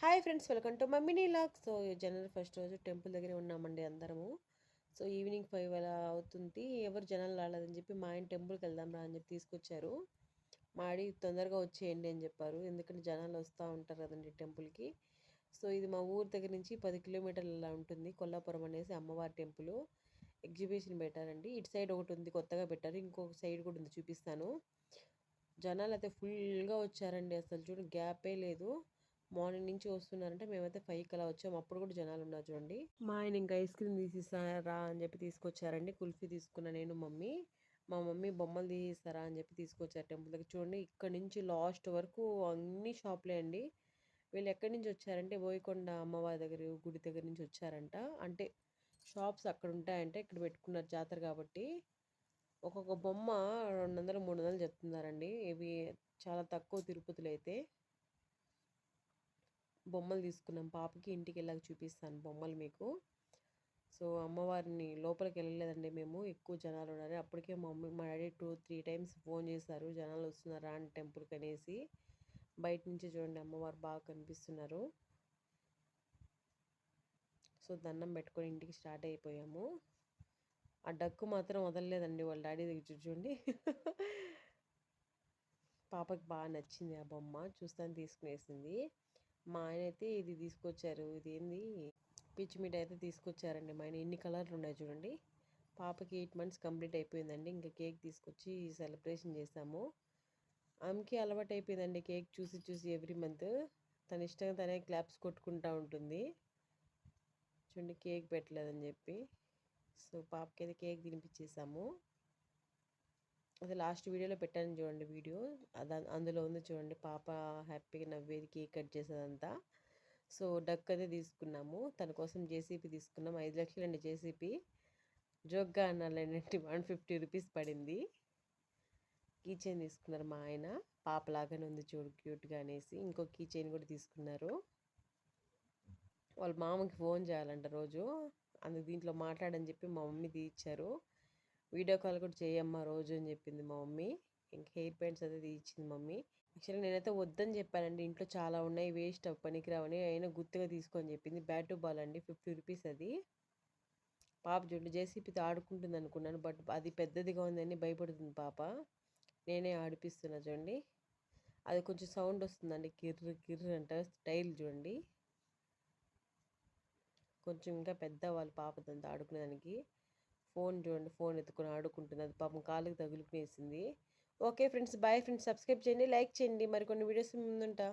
Hi friends, welcome to మమ్మీనీ లాగ్. So జనవరి ఫస్ట్ రోజు టెంపుల్ దగ్గరే ఉన్నామండి అందరము. సో ఈవినింగ్ 5 అలా అవుతుంది. ఎవరు జనాలు రాలేదని చెప్పి మా ఆయన టెంపుల్కి వెళ్దాం రా అని చెప్పి తీసుకొచ్చారు. మా ఆడి తొందరగా వచ్చేయండి అని చెప్పారు, ఎందుకంటే జనాలు వస్తూ ఉంటారు కదండి టెంపుల్కి. సో ఇది మా ఊరు దగ్గర నుంచి 10 కిలోమీటర్లు అలా ఉంటుంది. కొల్లాపురం అనేసి అమ్మవారి టెంపుల్. ఎగ్జిబిషన్ పెట్టారండి. ఇటు సైడ్ ఒకటి ఉంది, కొత్తగా పెట్టారు. ఇంకొక సైడ్ కూడా ఉంది, చూపిస్తాను. జనాలు అయితే ఫుల్గా వచ్చారండి, అసలు చూడు గ్యాపే లేదు. మార్నింగ్ నుంచి వస్తున్నారంటే మేమైతే 5కి అలా వచ్చాము, అప్పుడు కూడా జనాలు ఉన్నారు చూడండి. మా ఆయన ఇంకా ఐస్ క్రీమ్ తీసిస్తారా అని చెప్పి తీసుకొచ్చారండి. కుల్ఫీ తీసుకున్నా నేను, మమ్మీ. మా మమ్మీ బొమ్మలు తీసిస్తారా అని చెప్పి తీసుకొచ్చారు టెంపుల్ దగ్గర. చూడండి ఇక్కడ నుంచి లాస్ట్ వరకు అన్ని షాపులే అండి. వీళ్ళు ఎక్కడి నుంచి వచ్చారంటే బోయకొండ అమ్మవారి దగ్గర గుడి దగ్గర నుంచి వచ్చారంట. అంటే షాప్స్ అక్కడ ఉంటాయంటే ఇక్కడ పెట్టుకున్నారు జాతర కాబట్టి. ఒక్కొక్క బొమ్మ 200 300 చెప్తున్నారండి. ఇవి చాలా తక్కువ తిరుపతిలో అయితే. బొమ్మలు తీసుకున్నాం పాపకి, ఇంటికి వెళ్ళాక చూపిస్తాను బొమ్మలు మీకు. సో అమ్మవారిని లోపలికి వెళ్ళలేదండి మేము, ఎక్కువ జనాలు ఉన్నారు. అప్పటికే మా మమ్మీ మా డాడీ 2-3 టైమ్స్ ఫోన్ చేశారు, జనాలు వస్తున్నారా అని టెంపుల్కి అనేసి. బయట నుంచి చూడండి అమ్మవారు బాగా కనిపిస్తున్నారు. సో దండం పెట్టుకొని ఇంటికి స్టార్ట్ అయిపోయాము. ఆ డక్కు మాత్రం వదలలేదండి వాళ్ళ డాడీ దగ్గర, చూడండి. పాపకి బాగా నచ్చింది ఆ బొమ్మ, చూస్తాను తీసుకునేసింది. మా ఆయన అయితే ఇది తీసుకొచ్చారు, ఇది ఏంది పిచ్చి మిఠాయి అయితే తీసుకొచ్చారండి మా ఆయన. ఎన్ని కలర్లు ఉన్నాయి చూడండి. పాపకి 8 months కంప్లీట్ అయిపోయిందండి. ఇంకా కేక్ తీసుకొచ్చి సెలబ్రేషన్ చేసాము. ఆమెకి అలవాటు అయిపోయిందండి కేక్ చూసి చూసి ఎవ్రీ మంత్. తన ఇష్టంగా తనే క్లాప్స్ కొట్టుకుంటూ ఉంటుంది. చూడండి కేక్ పెట్టలేదని చెప్పి. సో పాపకి అయితే కేక్ తినిపించేసాము. అది లాస్ట్ వీడియోలో పెట్టాను చూడండి వీడియో, అందులో ఉంది చూడండి. పాప హ్యాపీగా నవ్వేది, కేక్ కట్ చేసేదంతా. సో డక్ అయితే తీసుకున్నాము, తన కోసం జేసీపీ తీసుకున్నాము. 5 లక్షలు అండి జేసీపీ. జోక్గా అన్నాలేంటి, 150 రూపీస్ పడింది. కీ చైన్ తీసుకున్నారు మా ఆయన, పాపలాగానే ఉంది చూడు క్యూట్గా అనేసి. ఇంకో కీ చైన్ కూడా తీసుకున్నారు. వాళ్ళ మామకి ఫోన్ చేయాలంట రోజు, అందుకు దీంట్లో మాట్లాడని చెప్పి మా మమ్మీ తీయిచ్చారు. వీడియో కాల్ కూడా చేయమ్మా రోజు అని చెప్పింది మా మమ్మీ. ఇంక హెయిర్ బ్యాండ్స్ అయితే తీయించింది మమ్మీ. యాక్చువల్లీ నేనైతే వద్దని చెప్పానండి, ఇంట్లో చాలా ఉన్నాయి వేస్ట్ అవి పనికిరావని. అయినా గుర్తుగా తీసుకొని చెప్పింది. బ్యాట్ టు బాల్ అండి, 50 రూపీస్ అది. పాప చూడండి జేసీపీతో ఆడుకుంటుంది అనుకున్నాను, బట్ అది పెద్దదిగా ఉందని భయపడుతుంది పాప. నేనే ఆడిపిస్తున్నా చూడండి. అది కొంచెం సౌండ్ వస్తుందండి, కిర్రు కిర్రు అంట. స్టైల్ చూడండి, కొంచెం ఇంకా పెద్ద వాళ్ళ పాపదంతా ఆడుకునేదానికి. ఫోన్ చూడండి, ఫోన్ ఎత్తుకొని ఆడుకుంటుంది. అది పాపం కాళ్ళకి తగులుకునేసింది. Okay friends, bye friends. Subscribe చేయండి, లైక్ చేయండి. మరికొన్ని వీడియోస్ ముందుంటా.